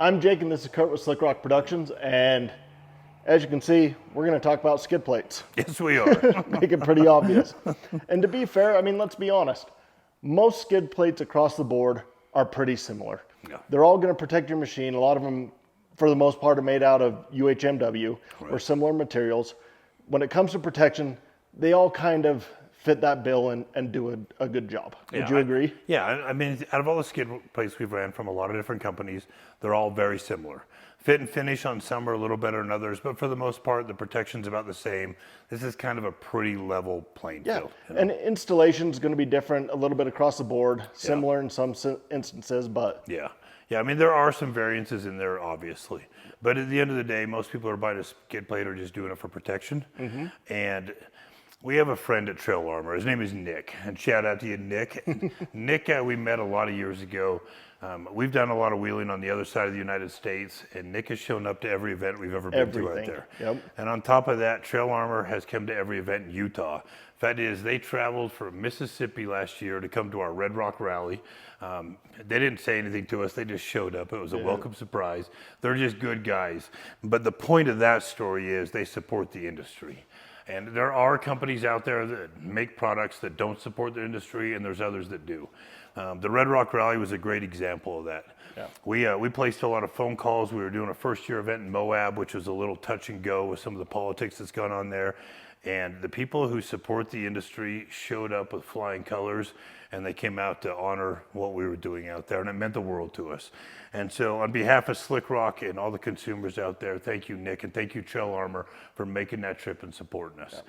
I'm Jake, and this is Kurt with Slick Rock Productions, and as you can see, we're going to talk about skid plates. Yes, we are. Make it pretty obvious. And to be fair, I mean, let's be honest. Most skid plates across the board are pretty similar. Yeah. They're all going to protect your machine. A lot of them, for the most part, are made out of UHMW or similar materials. When it comes to protection, they all kind of fit that bill and do a good job. Would you agree? I mean, out of all the skid plates we've ran from a lot of different companies, they're all very similar. Fit and finish on some are a little better than others, but for the most part, the protection's about the same. This is kind of a pretty level playing field. You know? And installation's going to be different a little bit across the board, similar in some instances, but... Yeah, I mean, there are some variances in there, obviously. But at the end of the day, most people are buying a skid plate or just doing it for protection. And we have a friend at Trailarmor. His name is Nick, and shout out to you, Nick. Nick, we met a lot of years ago. We've done a lot of wheeling on the other side of the United States, and Nick has shown up to every event we've ever been to out there. Yep. And on top of that, Trailarmor has come to every event in Utah. Fact is, they traveled from Mississippi last year to come to our Red Rock Rally. They didn't say anything to us. They just showed up. It was a welcome surprise. They're just good guys. But the point of that story is they support the industry. And there are companies out there that make products that don't support the industry, and there's others that do. The Red Rock Rally was a great example of that. Yeah. We placed a lot of phone calls. We were doing a first-year event in Moab, which was a little touch and go with some of the politics that's gone on there. And the people who support the industry showed up with flying colors, and they came out to honor what we were doing out there, and it meant the world to us. And so on behalf of Slick Rock and all the consumers out there, thank you, Nick, and thank you, Trailarmor, for making that trip and supporting us. Yeah.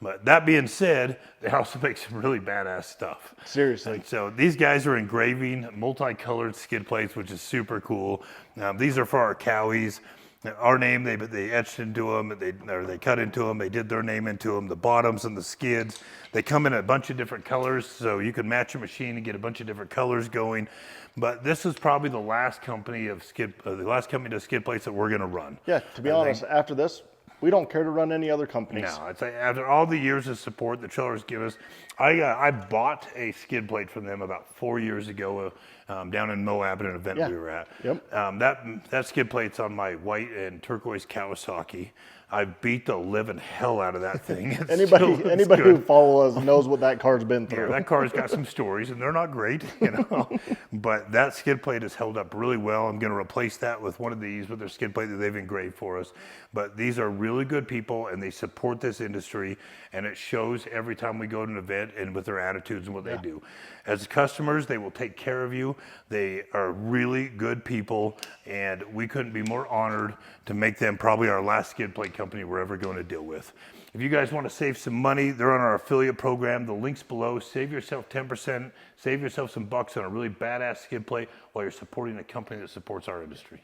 But that being said, they also make some really badass stuff. Seriously. And so these guys are engraving multicolored skid plates, which is super cool. These are for our cowies. Our name, they etched into them, they cut into them, they did their name into them, the bottoms and the skids. They come in a bunch of different colors, so you can match your machine and get a bunch of different colors going. But this is probably the last company to skid plates that we're going to run. Yeah, to be honest, after this, we don't care to run any other companies. No, I'd say after all the years of support the Trailers give us, I bought a skid plate from them about 4 years ago down in Moab at an event we were at. Yep. That skid plate's on my white and turquoise Kawasaki. I beat the living hell out of that thing. Anybody who follows us knows what that car's been through. Yeah, that car's got some stories, and they're not great, you know. But that skid plate has held up really well. I'm going to replace that with one of these with their skid plate that they've engraved for us. But these are really good people, and they support this industry, and it shows every time we go to an event and with their attitudes and what they do. As customers, they will take care of you. They are really good people, and we couldn't be more honored to make them probably our last skid plate company we're ever going to deal with. If you guys want to save some money, they're on our affiliate program. The link's below. Save yourself 10%. Save yourself some bucks on a really badass skid plate while you're supporting a company that supports our industry.